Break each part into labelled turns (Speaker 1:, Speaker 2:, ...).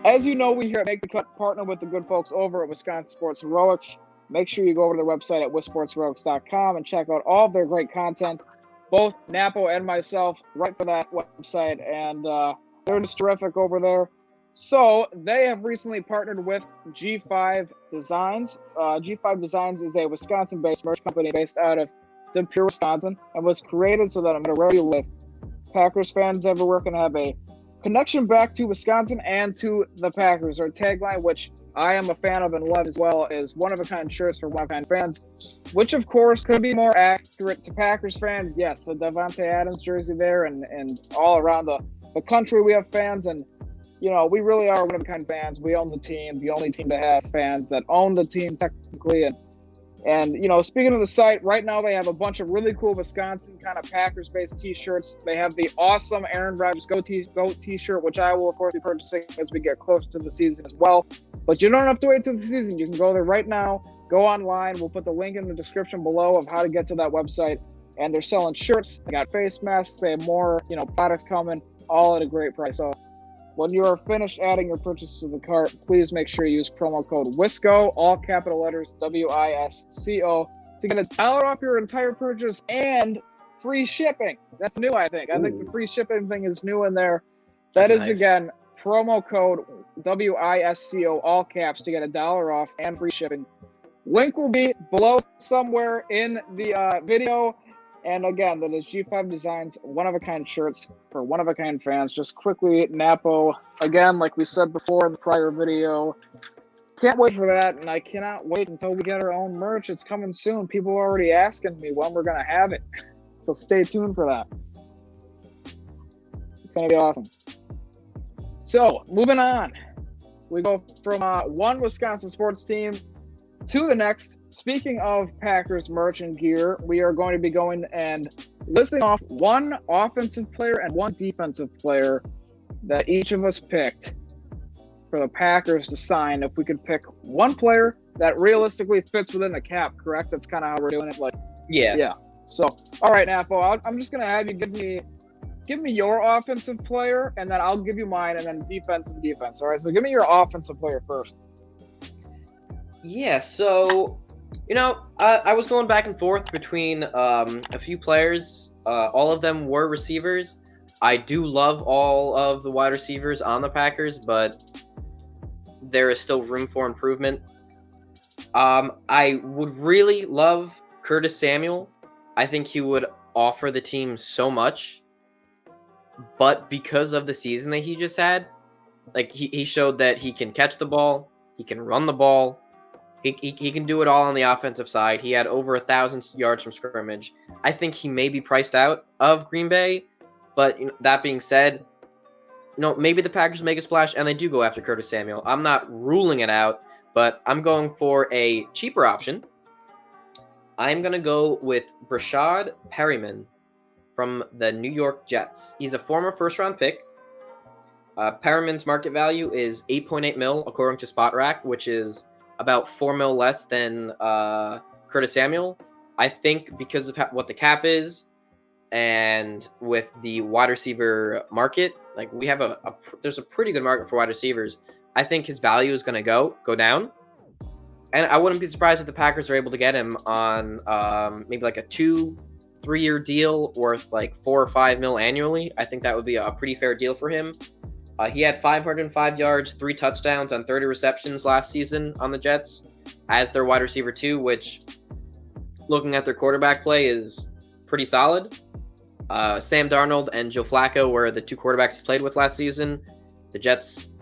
Speaker 1: As you know, we here at Make the Cut partner with the good folks over at Wisconsin Sports Heroics. Make sure you go over to their website at wisportsheroics.com and check out all of their great content. Both Napo and myself write for that website, and they're just terrific over there. So they have recently partnered with G5 Designs. G5 Designs is a Wisconsin-based merch company based out of De Pere, Wisconsin, and was created so that no matter where you live, Packers fans everywhere can have a connection back to Wisconsin and to the Packers. Our tagline, which I am a fan of and love as well, is one-of-a-kind shirts for one-of-a-kind fans, which, of course, could be more accurate to Packers fans. Yes, the Davante Adams jersey there, and all around the country we have fans, and, you know, we really are one-of-a-kind fans. We own the team, the only team to have fans that own the team technically, and you know, speaking of the site, right now they have a bunch of really cool Wisconsin kind of Packers-based T-shirts. They have the awesome Aaron Rodgers Goat T-shirt, which I will, of course, be purchasing as we get close to the season as well. But you don't have to wait till the season. You can go there right now. Go online. We'll put the link in the description below of how to get to that website. And they're selling shirts. They got face masks. They have more, you know, products coming, all at a great price. So when you are finished adding your purchase to the cart, please make sure you use promo code WISCO, all capital letters, WISCO, to get $1 off your entire purchase and free shipping. That's new, I think. I think the free shipping thing is new in there. That is, nice. Again, promo code WISCO, all caps, to get $1 off and free shipping. Link will be below somewhere in the video. And again, that is G5 Designs, one-of-a-kind shirts for one-of-a-kind fans. Just quickly, Napo, again, like we said before in the prior video, can't wait for that, and I cannot wait until we get our own merch. It's coming soon. People are already asking me when we're going to have it. So stay tuned for that. It's going to be awesome. So, moving on. We go from one Wisconsin sports team to the next. Speaking of Packers merch and gear, we are going to be going and listing off one offensive player and one defensive player that each of us picked for the Packers to sign. If we could pick one player that realistically fits within the cap, correct? That's kind of how we're doing it. Like, yeah. So, all right, Napo, I'm just going to have you give me your offensive player, and then I'll give you mine, and then defense and defense. All right, so give me your offensive player first.
Speaker 2: Yeah, so, you know, I was going back and forth between a few players. All of them were receivers. I do love all of the wide receivers on the Packers, but there is still room for improvement. I would really love Curtis Samuel. I think he would offer the team so much. But because of the season that he just had, like he showed that he can catch the ball, he can run the ball, he can do it all on the offensive side. He had over 1,000 yards from scrimmage. I think he may be priced out of Green Bay, but that being said, maybe the Packers make a splash and they do go after Curtis Samuel. I'm not ruling it out, but I'm going for a cheaper option. I'm going to go with Brashad Perriman from the New York Jets. He's a former first-round pick. Perriman's market value is $8.8 million according to SpotRack, which is about $4 million less than Curtis Samuel. I think because of what the cap is, and with the wide receiver market, like we have there's a pretty good market for wide receivers. I think his value is going to go down, and I wouldn't be surprised if the Packers are able to get him on maybe like a 2-3-year deal worth like $4 or $5 million annually. I think that would be a pretty fair deal for him. He had 505 yards, 3 touchdowns on 30 receptions last season on the Jets as their wide receiver 2, which, looking at their quarterback play, is pretty solid. Sam Darnold and Joe Flacco were the 2 quarterbacks he played with last season. The Jets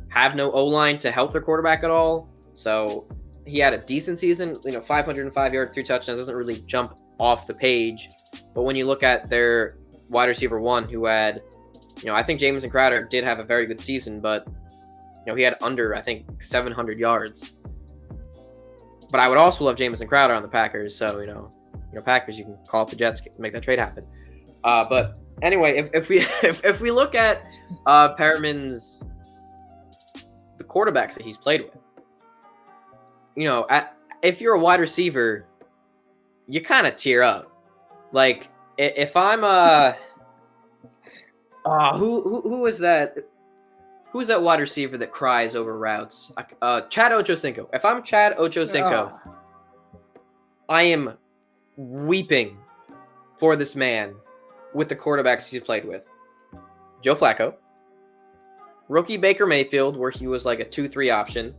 Speaker 2: have no O-line to help their quarterback at all, so he had a decent season. 505 yards, 3 touchdowns doesn't really jump off the page, but when you look at their wide receiver 1, who had, I think Jamison Crowder did have a very good season, but he had under, I think, 700 yards. But I would also love Jamison Crowder on the Packers, so Packers, you can call up the Jets to make that trade happen. But anyway, if we look at Perriman's the quarterbacks that he's played with, if you're a wide receiver, you kind of tear up. Like if I'm Who is that? Who is that wide receiver that cries over routes? Chad Ochocinco. If I'm Chad Ochocinco, I am weeping for this man with the quarterbacks he's played with. Joe Flacco, rookie Baker Mayfield, where he was like a 2-3 option,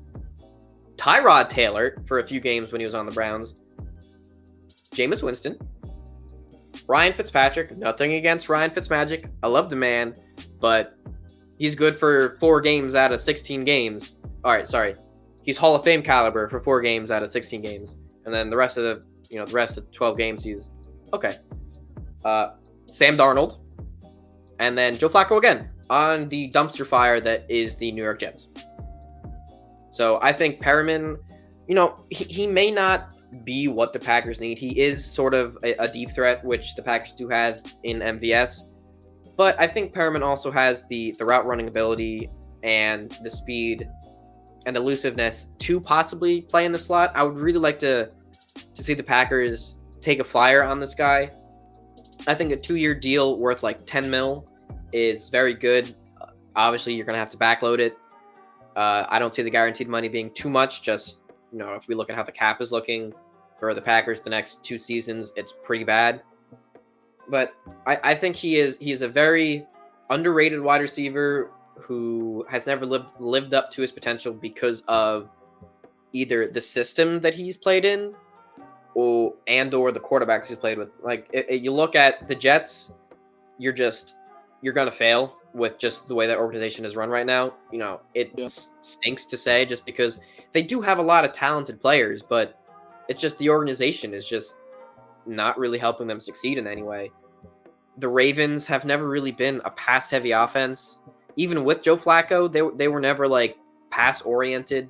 Speaker 2: Tyrod Taylor for a few games when he was on the Browns, Jameis Winston, Ryan Fitzpatrick. Nothing against Ryan Fitzmagic. I love the man, but he's good for 4 games out of 16 games. All right, sorry. He's Hall of Fame caliber for 4 games out of 16 games. And then the rest of the 12 games, he's okay. Sam Darnold, and then Joe Flacco again on the dumpster fire that is the New York Jets. So I think Perriman, he may not be what the Packers need. He is sort of a deep threat, which the Packers do have in MVS. But I think Perriman also has the route running ability and the speed and elusiveness to possibly play in the slot. I would really like to see the Packers take a flyer on this guy. I think a 2-year deal worth like $10 million is very good. Obviously, you're going to have to backload it. I don't see the guaranteed money being too much. Just, if we look at how the cap is looking for the Packers the next 2 seasons, it's pretty bad. But I think he is a very underrated wide receiver who has never lived up to his potential because of either the system that he's played in or the quarterbacks he's played with. Like, you look at the Jets, you're going to fail with just the way that organization is run right now. Stinks to say just because they do have a lot of talented players, but it's just the organization is just not really helping them succeed in any way. The Ravens have never really been a pass-heavy offense. Even with Joe Flacco, they were never like pass-oriented.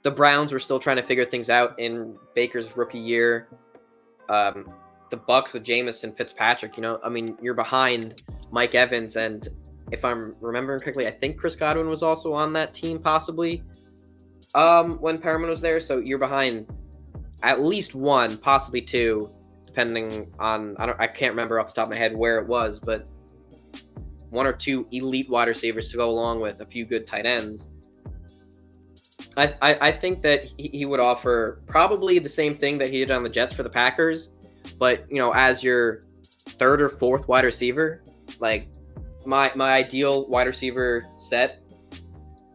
Speaker 2: The Browns were still trying to figure things out in Baker's rookie year. The Bucs with Jameis and Fitzpatrick, you're behind Mike Evans, and if I'm remembering correctly, I think Chris Godwin was also on that team possibly when Perriman was there. So you're behind at least 1, possibly 2, depending on I can't remember off the top of my head where it was, but 1 or 2 elite wide receivers to go along with a few good tight ends. I think that he would offer probably the same thing that he did on the Jets for the Packers, but as your 3rd or 4th wide receiver, like my ideal wide receiver set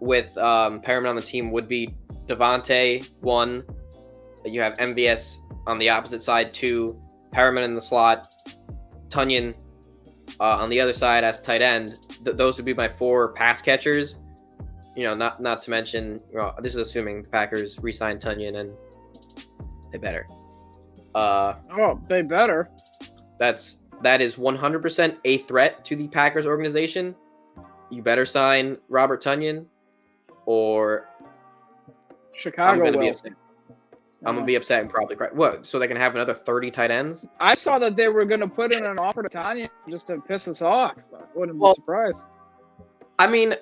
Speaker 2: with Perriman on the team would be Devontae 1. You have MVS on the opposite side 2, Perriman in the slot, Tonyan on the other side as tight end. Those would be my 4 pass catchers. Not to mention, this is assuming the Packers re-sign Tonyan, and they better.
Speaker 1: They better.
Speaker 2: That is 100% a threat to the Packers organization. You better sign Robert Tonyan, or
Speaker 1: Chicago
Speaker 2: I'm gonna
Speaker 1: will.
Speaker 2: be upset. I'm gonna be upset and probably cry. What? So they can have another 30 tight ends?
Speaker 1: I saw that they were going to put in an offer to Tanya just to piss us off. I wouldn't be surprised.
Speaker 2: I mean,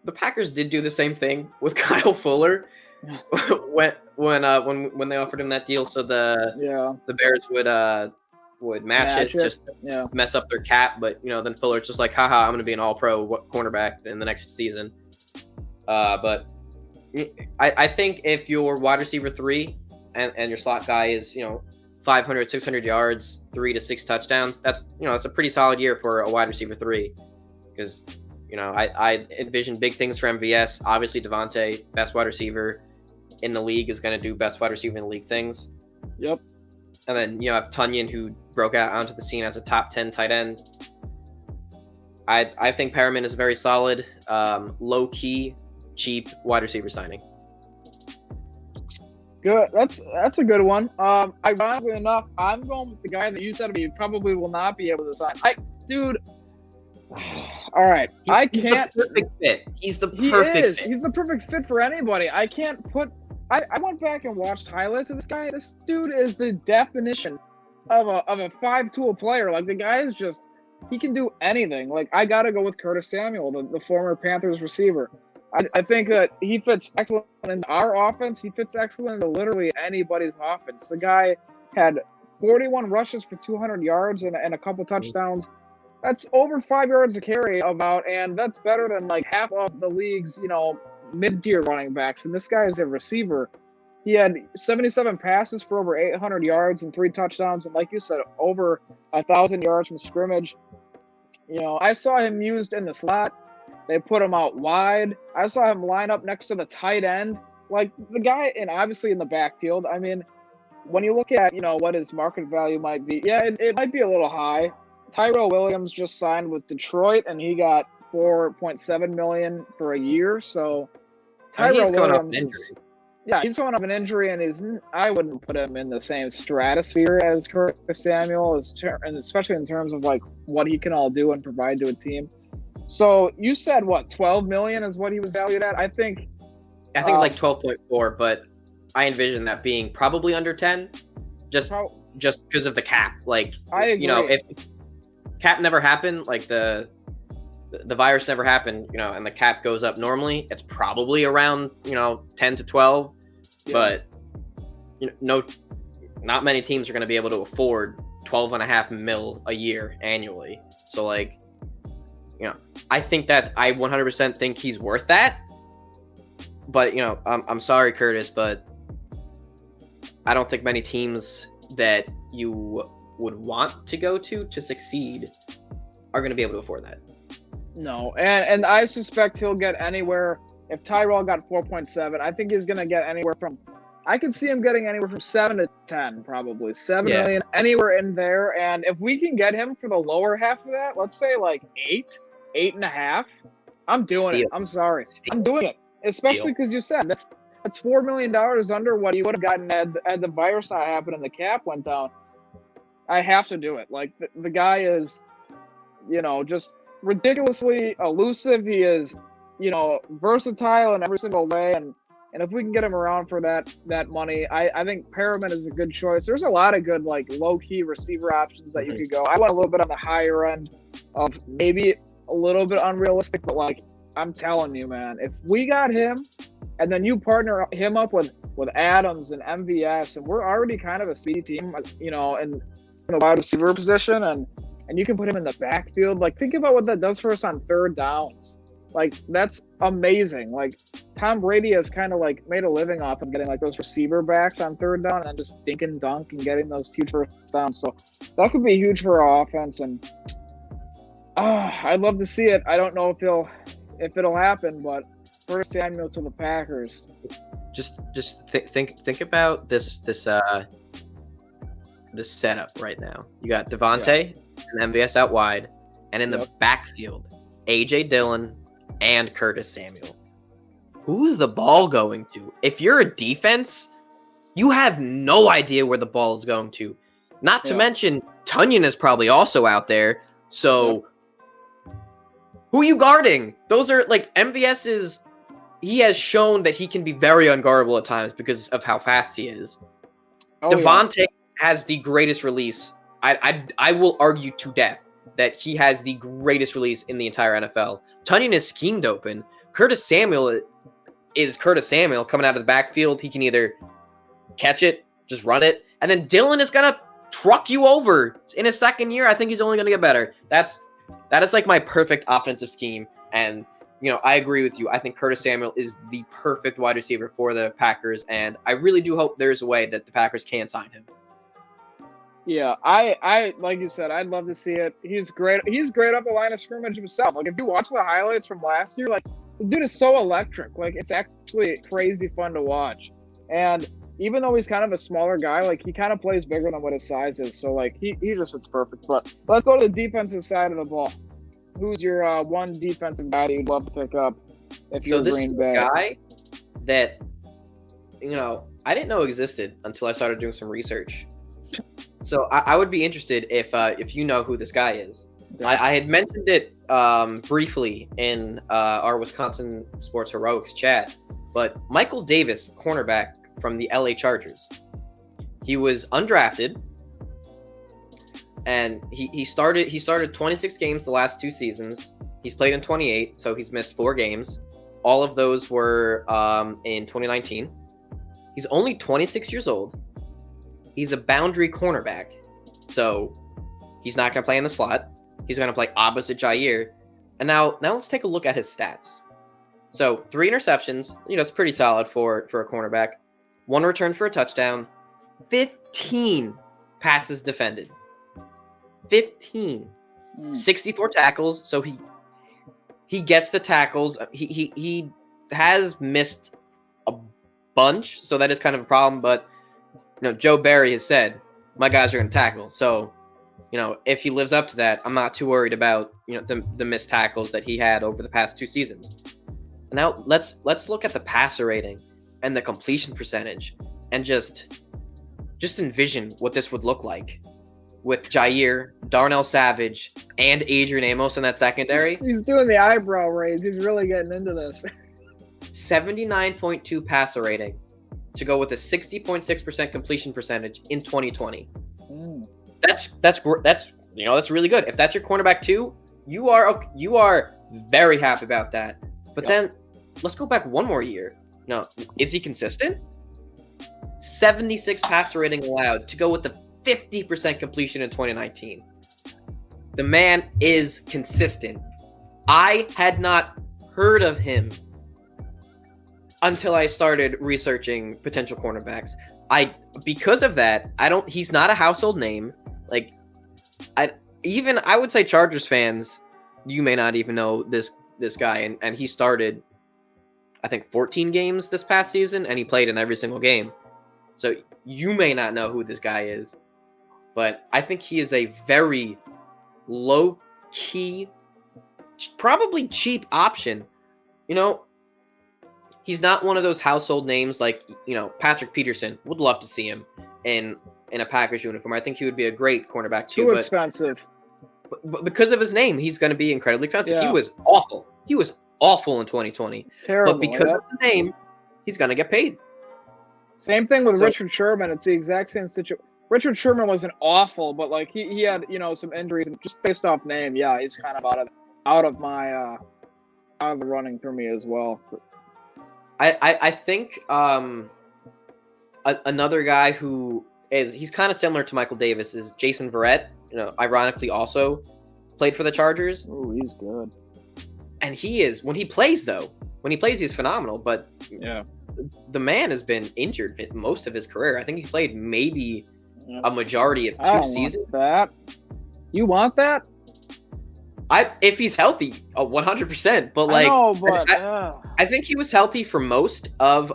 Speaker 2: the Packers did do the same thing with Kyle Fuller when they offered him that deal, so the Bears would match it just to mess up their cap. But then Fuller's just like, haha, I'm going to be an all-pro cornerback in the next season. But I think if your wide receiver 3 and your slot guy is 500, 600 yards, 3 to 6 touchdowns, that's a pretty solid year for a wide receiver 3, because I envision big things for MVS. Obviously, Devontae, best wide receiver in the league, is going to do best wide receiver in the league things.
Speaker 1: Yep.
Speaker 2: And then you have Tonyan, who broke out onto the scene as a top 10 tight end. I think Perriman is a very solid, low-key, cheap wide receiver signing.
Speaker 1: Good. That's a good one. Ironically enough, I'm going with the guy that you said you probably will not be able to sign. Dude. All right. I can't.
Speaker 2: He's the perfect fit. He's the perfect fit.
Speaker 1: He's the perfect fit for anybody. I can't put. I went back and watched highlights of this guy. This dude is the definition of a 5-tool player. Like, the guy is just, he can do anything. Like, I gotta go with Curtis Samuel, the former Panthers receiver. I think that he fits excellent in our offense. He fits excellent into literally anybody's offense. The guy had 41 rushes for 200 yards and a couple touchdowns. That's over 5 yards a carry about, and that's better than like half of the league's, mid-tier running backs. And this guy is a receiver. He had 77 passes for over 800 yards and 3 touchdowns, and like you said, over 1,000 yards from scrimmage. I saw him used in the slot. They put him out wide. I saw him line up next to the tight end. Like, the guy, and obviously in the backfield. I mean, when you look at, what his market value might be, yeah, it might be a little high. Tyro Williams just signed with Detroit, and he got $4.7 million for a year. So Tyro Williams is, he's coming off an injury, and I wouldn't put him in the same stratosphere as Curtis Samuel, and especially in terms of like what he can all do and provide to a team. So you said what, 12 million is what he was valued at? I think like 12.4, but I envision that being probably under 10, just because of the cap. Like, I agree.
Speaker 2: If cap never happened, like the virus never happened, and the cap goes up normally, it's probably around 10 to 12. Yeah. But not many teams are going to be able to afford 12.5 mil a year annually. So like, I think that I 100% think he's worth that. But I'm sorry, Curtis, but I don't think many teams that you would want to go to succeed are going to be able to afford that.
Speaker 1: No, and I suspect he'll get anywhere. If Tyrell got 4.7, I think he's going to get anywhere from, I could see him getting anywhere from 7 to 10, probably 7 million, anywhere in there. And if we can get him for the lower half of that, let's say like 8.5, I'm doing it. I'm sorry. I'm doing it. Especially because you said that's $4 million under what he would have gotten had the virus not happened and the cap went down. I have to do it. Like, the guy is, just ridiculously elusive. He is, versatile in every single way. And if we can get him around for that money, I think Perriman is a good choice. There's a lot of good, like, low-key receiver options that you could go. I went a little bit on the higher end of maybe a little bit unrealistic, but, like, I'm telling you, man, if we got him and then you partner him up with Adams and MVS, and we're already kind of a speedy team, in the wide receiver position, and you can put him in the backfield. Like, think about what that does for us on third downs. Like, that's amazing. Like, Tom Brady has kind of like made a living off of getting like those receiver backs on third down and then just dink and dunk and getting those huge first downs. So that could be huge for our offense, and I'd love to see it. I don't know if it'll happen, but Curtis Samuel to the Packers.
Speaker 2: Just think about this setup right now. You got Devontae and MVS out wide, and in the backfield, AJ Dillon and Curtis Samuel. Who's the ball going to? If you're a defense, you have no idea where the ball is going to. Not to mention, Tunyon is probably also out there. So who are you guarding? Those are like MVS he has shown that he can be very unguardable at times because of how fast he is. Devontae has the greatest release. I will argue to death that he has the greatest release in the entire NFL. Tunyon is schemed open. Curtis Samuel is Curtis Samuel coming out of the backfield. He can either catch it, just run it, and then Dillon is going to truck you over. In his second year, I think he's only going to get better. That is like my perfect offensive scheme, and I agree with you. I think Curtis Samuel is the perfect wide receiver for the Packers, and I really do hope there's a way that the Packers can sign him.
Speaker 1: Yeah, I like you said, I'd love to see it. He's great. He's great up the line of scrimmage himself. Like, if you watch the highlights from last year, like, the dude is so electric. Like, it's actually crazy fun to watch. And even though he's kind of a smaller guy, like, he kind of plays bigger than what his size is. So, like, he just fits perfect. But let's go to the defensive side of the ball. Who's your one defensive guy that you'd love to pick up if you're Green Bay?
Speaker 2: So this guy that, I didn't know existed until I started doing some research. So I would be interested if you know who this guy is. Yeah. I had mentioned it briefly in our Wisconsin Sports Heroics chat, but Michael Davis, cornerback from the LA Chargers. He was undrafted, and he started 26 games the last 2 seasons. He's played in 28, so he's missed 4 games. All of those were in 2019. He's only 26 years old. He's a boundary cornerback, so he's not going to play in the slot. He's going to play opposite Jair. And now let's take a look at his stats. So 3 interceptions, it's pretty solid for a cornerback. 1 return for a touchdown. 15 passes defended. 15. 64 tackles. So he gets the tackles. He has missed a bunch, so that is kind of a problem. But Joe Barry has said my guys are going to tackle. So if he lives up to that, I'm not too worried about the missed tackles that he had over the past 2 seasons. Now let's look at the passer rating and the completion percentage, and just envision what this would look like with Jair, Darnell Savage, and Adrian Amos in that secondary.
Speaker 1: He's doing the eyebrow raise. He's really getting into this.
Speaker 2: 79.2 passer rating to go with a 60.6% completion percentage in 2020. That's really good. If that's your cornerback too, you are very happy about that. But then let's go back one more year. Is he consistent? 76 passer rating allowed to go with the 50% completion in 2019. The man is consistent. I had not heard of him until I started researching potential cornerbacks. Because of that, he's not a household name. I would say Chargers fans, you may not even know this guy, and he started, I think, 14 games this past season, and he played in every single game. So you may not know who this guy is, but I think he is a very low-key, probably cheap option. He's not one of those household names like, Patrick Peterson. Would love to see him in a Packers uniform. I think he would be a great cornerback too.
Speaker 1: Too expensive.
Speaker 2: But because of his name, he's going to be incredibly expensive.
Speaker 1: Yeah.
Speaker 2: He was awful. He was awful in 2020.
Speaker 1: Terrible.
Speaker 2: But because of the name, he's going to get paid.
Speaker 1: Same thing with Richard Sherman. It's the exact same situation. Richard Sherman wasn't awful, but he had some injuries, and just based off name, he's kind of out of the running for me as well.
Speaker 2: I think another guy who he's kind of similar to Michael Davis is Jason Verrette. Ironically also played for the Chargers.
Speaker 1: Oh, he's good.
Speaker 2: And when he plays, he's phenomenal. But the man has been injured for most of his career. I think he played maybe a majority of 2 seasons.
Speaker 1: Want that. You want that?
Speaker 2: If he's healthy, 100%. But I think he was healthy for most of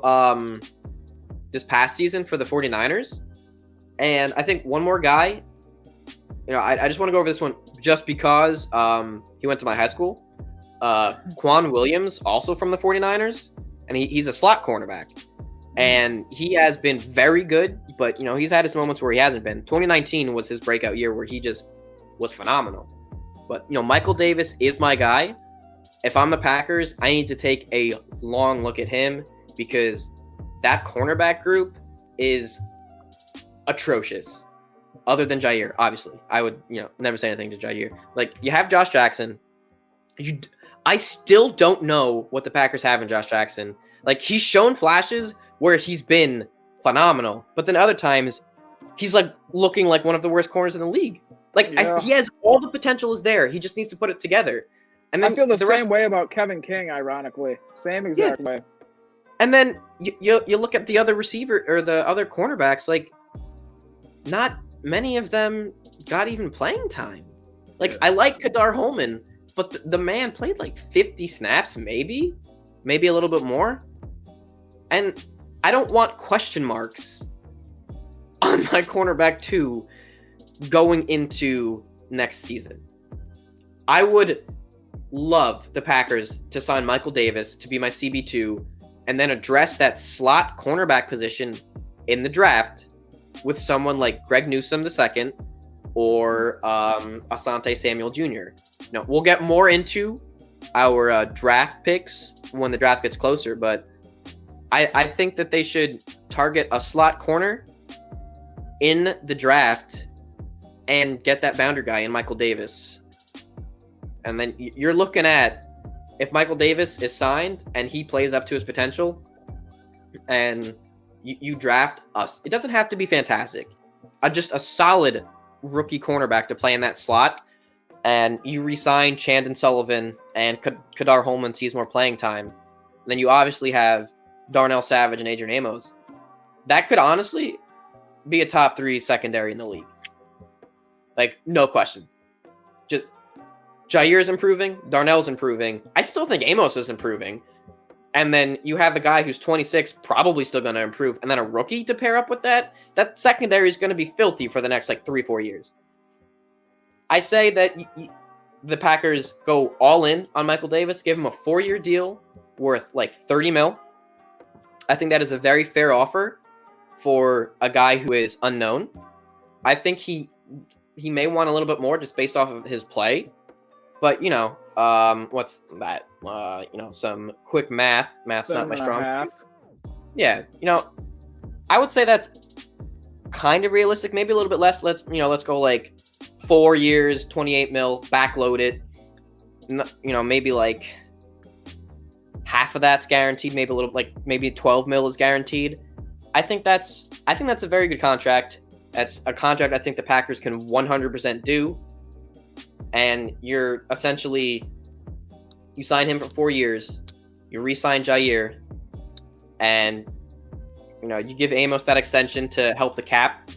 Speaker 2: this past season for the 49ers. And I think one more guy, I just want to go over this one just because he went to my high school. Quan Williams, also from the 49ers, and he's a slot cornerback. And he has been very good, but, he's had his moments where he hasn't been. 2019 was his breakout year where he just was phenomenal. But, Michael Davis is my guy. If I'm the Packers, I need to take a long look at him because that cornerback group is atrocious. Other than Jair, obviously. I would, never say anything to Jair. You have Josh Jackson. I still don't know what the Packers have in Josh Jackson. He's shown flashes where he's been phenomenal, but then other times he's looking like one of the worst corners in the league. He has all the potential is there. He just needs to put it together. And then
Speaker 1: I feel the same way about Kevin King, ironically. Same exact way.
Speaker 2: And then you look at the other receiver or the other cornerbacks, not many of them got even playing time. I like Kadar Holman, but the man played 50 snaps, maybe a little bit more. And I don't want question marks on my cornerback too going into next season. I would love the Packers to sign Michael Davis to be my CB2 and then address that slot cornerback position in the draft with someone like Greg Newsome II or Asante Samuel Jr. We'll get more into our draft picks when the draft gets closer, but I think that they should target a slot corner in the draft and get that boundary guy in Michael Davis. And then you're looking at, if Michael Davis is signed and he plays up to his potential and you draft us, it doesn't have to be fantastic. Just a solid rookie cornerback to play in that slot. and you re-sign Chandon Sullivan and Kadar Holman sees more playing time, then you obviously have Darnell Savage and Adrian Amos. That could honestly be a top 3 secondary in the league. Like, no question. Just Jair's improving, Darnell's improving. I still think Amos is improving. And then you have a guy who's 26, probably still going to improve, and then a rookie to pair up with that. That secondary is going to be filthy for the next, 3-4 years. I say that the Packers go all in on Michael Davis, give him a 4-year deal worth $30 million. I think that is a very fair offer for a guy who is unknown. I think he may want a little bit more just based off of his play. But, what's that? Some quick math. Math's not my strong suit. Yeah, I would say that's kind of realistic. Maybe a little bit less. Let's go 4 years, 28 mil, backload it. Maybe half of that's guaranteed. Maybe a little, maybe 12 mil is guaranteed. I think that's a very good contract. That's a contract I think the Packers can 100% do. And you're essentially, you sign him for 4 years, you re-sign Jair, and you give Amos that extension to help the cap,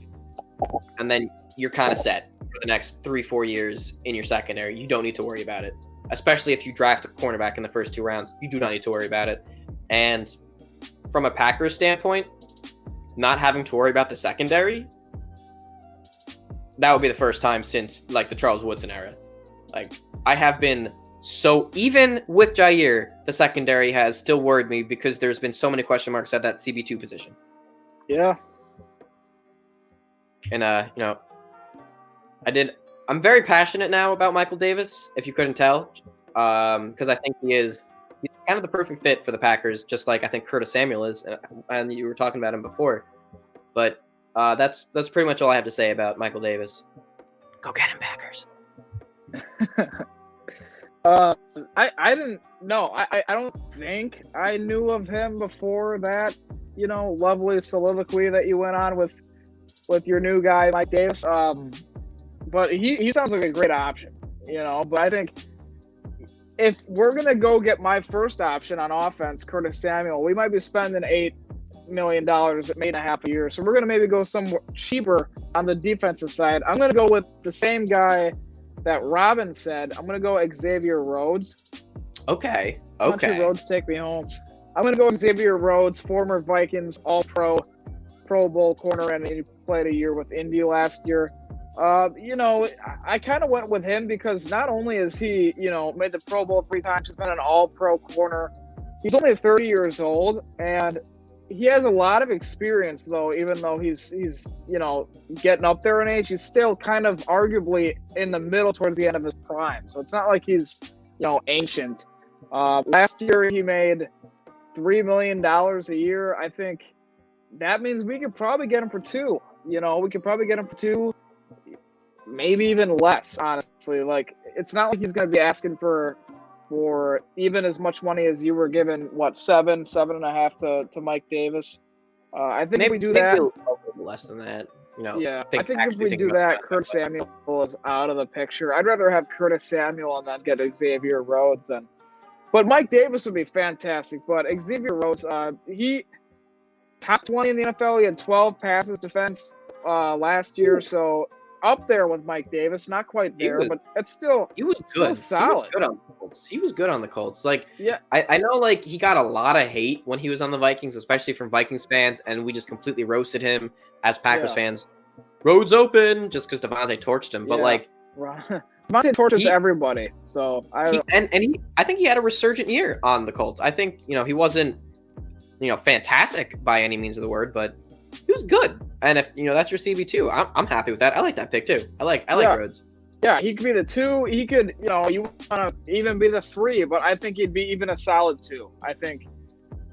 Speaker 2: and then you're kind of set for the next 3-4 years in your secondary. You don't need to worry about it, especially if you draft a cornerback in the first 2 rounds. You do not need to worry about it. And from a Packers standpoint, not having to worry about the secondary, that would be the first time since the Charles Woodson era. I have been so, even with Jair, the secondary has still worried me because there's been so many question marks at that CB2 position.
Speaker 1: Yeah.
Speaker 2: And I'm very passionate now about Michael Davis, if you couldn't tell, because I think he's kind of the perfect fit for the Packers, just like I think Curtis Samuel is, and you were talking about him before. But that's pretty much all I have to say about Michael Davis. Go get him, Packers.
Speaker 1: I didn't know. I don't think I knew of him before that, lovely soliloquy that you went on with your new guy, Mike Davis. But he sounds like a great option, but I think if we're going to go get my first option on offense, Curtis Samuel, we might be spending $8 million, $8.5 a year. So we're going to maybe go somewhere cheaper on the defensive side. I'm going to go with the same guy that Robin said. I'm going to go Xavier Rhodes.
Speaker 2: Okay.
Speaker 1: Why don't you Rhodes take me home? I'm going to go Xavier Rhodes, former Vikings All-Pro, Pro Bowl corner, and he played a year with Indy last year. I kind of went with him because not only is he, made the Pro Bowl 3 times, he's been an All-Pro corner. He's only 30 years old, and he has a lot of experience, though, even though he's getting up there in age. He's still kind of arguably in the middle towards the end of his prime. So it's not like he's, ancient. Last year he made $3 million a year. I think that means we could probably get him for 2. We could probably get him for 2, maybe even less, honestly. It's not like he's going to be asking for even as much money as you were given, 7.5 to Mike Davis. I think if we do that,
Speaker 2: a little less than that.
Speaker 1: Yeah, I think if we do that, Curtis Samuel is out of the picture. I'd rather have Curtis Samuel and then get Xavier Rhodes than. But Mike Davis would be fantastic. But Xavier Rhodes, he top 20 in the NFL. He had 12 passes defense last year, so up there with Mike Davis, not quite there, but it's still
Speaker 2: he was good.
Speaker 1: Solid.
Speaker 2: He was good on the Colts.
Speaker 1: Yeah,
Speaker 2: I know he got a lot of hate when he was on the Vikings, especially from Vikings fans, and we just completely roasted him as Packers fans. Roads open just because Devontae torched him, but
Speaker 1: Devontae torches everybody. So I
Speaker 2: think he had a resurgent year on the Colts. I think he wasn't fantastic by any means of the word, but he was good. And if that's your CB2, I'm happy with that. I like that pick too. I like Rhodes.
Speaker 1: Yeah, he could be the 2. He could, you want to even be the 3, but I think he'd be even a solid 2. I think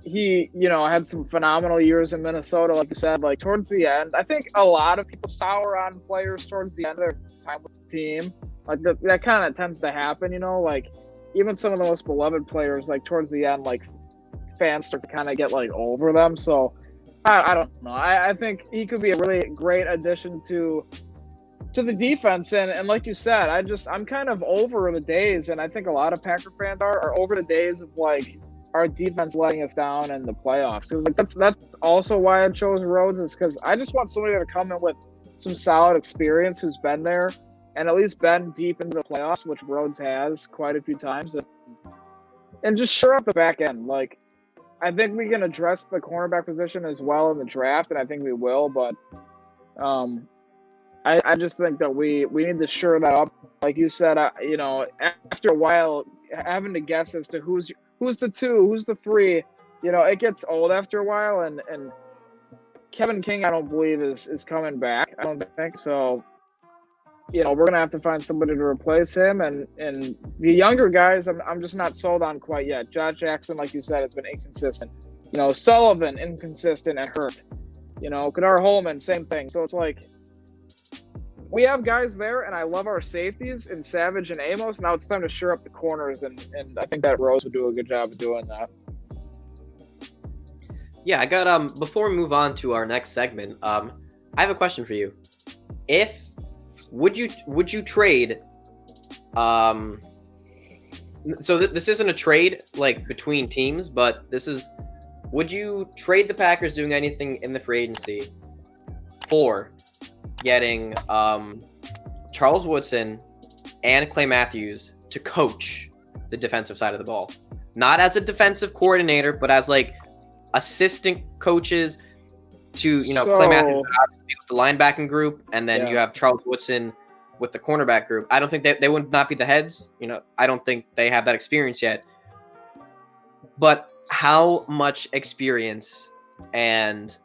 Speaker 1: he, had some phenomenal years in Minnesota, like you said, towards the end. I think a lot of people sour on players towards the end of their time with the team. That kind of tends to happen, even some of the most beloved players, towards the end, fans start to kind of get over them. So I don't know. I think he could be a really great addition to to the defense, and like you said, I'm kind of over the days, and I think a lot of Packer fans are over the days of like our defense letting us down in the playoffs. Because like that's also why I chose Rhodes, is because I just want somebody to come in with some solid experience who's been there and at least been deep into the playoffs, which Rhodes has quite a few times, and just shore up the back end. Like, I think we can address the cornerback position as well in the draft, and I think we will, but I just think that we need to shore that up. Like you said, after a while, having to guess as to who's the 2, who's the 3, it gets old after a while, and Kevin King, I don't believe is coming back. I don't think so. We're gonna have to find somebody to replace him, and the younger guys, I'm just not sold on quite yet. Josh Jackson, like you said, has been inconsistent. Sullivan, inconsistent and hurt. Kadar Holman, same thing. So it's like we have guys there, and I love our safeties in Savage and Amos. Now it's time to shore up the corners, and I think that Rose would do a good job of doing that.
Speaker 2: Yeah, I got before we move on to our next segment, I have a question for you. Would you trade so this isn't a trade like between teams, but would you trade the Packers doing anything in the free agency for getting Charles Woodson and Clay Matthews to coach the defensive side of the ball? Not as a defensive coordinator, but as like assistant coaches to, Clay Matthews with the linebacking group, and then you have Charles Woodson with the cornerback group. I don't think they would not be the heads. I don't think they have that experience yet. But how much experience and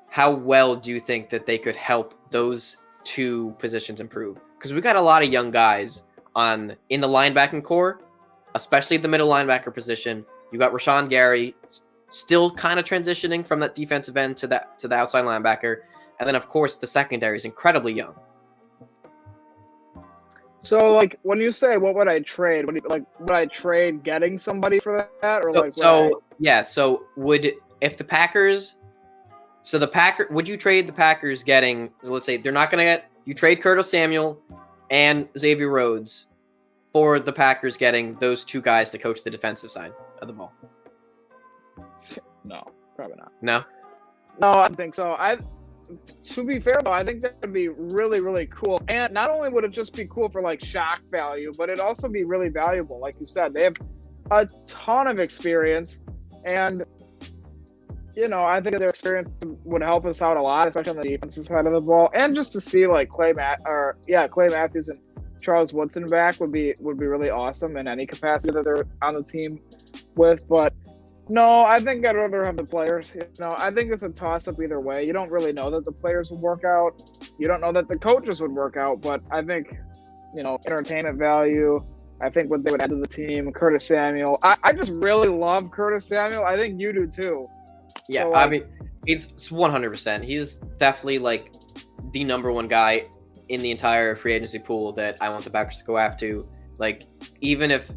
Speaker 2: how well do you think that they could help those two positions improve? Because we got a lot of young guys in the linebacking core, especially the middle linebacker position. You got Rashawn Gary still kind of transitioning from that defensive end to the outside linebacker. And then, of course, the secondary is incredibly young.
Speaker 1: So, like, when you say what would I trade, would I trade getting somebody for that, or would you trade the Packers getting? Let's say they're not going to get. You trade Curtis Samuel and Xavier Rhodes for the Packers getting those two guys to coach the defensive side of the ball. No, probably not.
Speaker 2: No,
Speaker 1: I don't think so. To be fair, though, I think that would be really, really cool. And not only would it just be cool for like shock value, but it'd also be really valuable. Like you said, they have a ton of experience, and I think their experience would help us out a lot, especially on the defensive side of the ball. And just to see like Clay Matthews and Charles Woodson back would be really awesome in any capacity that they're on the team with. But no, I think I'd rather have the players. I think it's a toss-up either way. You don't really know that the players would work out. You don't know that the coaches would work out. But I think, entertainment value, I think what they would add to the team, Curtis Samuel. I just really love Curtis Samuel. I think you do too.
Speaker 2: Yeah, so, I mean, it's 100%. He's definitely like the number one guy in the entire free agency pool that I want the Packers to go after. Like, even if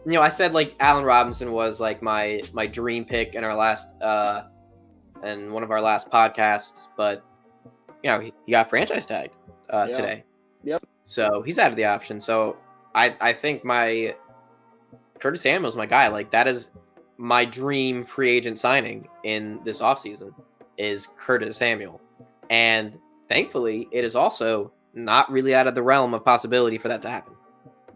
Speaker 2: I said like Allen Robinson was like my dream pick in our last and one of our last podcasts, but he got franchise tagged today.
Speaker 1: Yep.
Speaker 2: So he's out of the option. So I think my Curtis Samuel's my guy. Like, that is my dream free agent signing in this offseason is Curtis Samuel. And thankfully, it is also not really out of the realm of possibility for that to happen.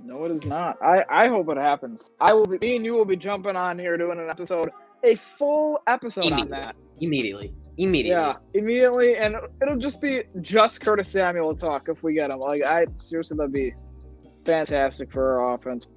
Speaker 1: No, it is not. I hope it happens. Me and you will be jumping on here doing a full episode on that.
Speaker 2: Immediately.
Speaker 1: Yeah, immediately, and it'll just be Curtis Samuel talk if we get him. Like, seriously, that'd be fantastic for our offense.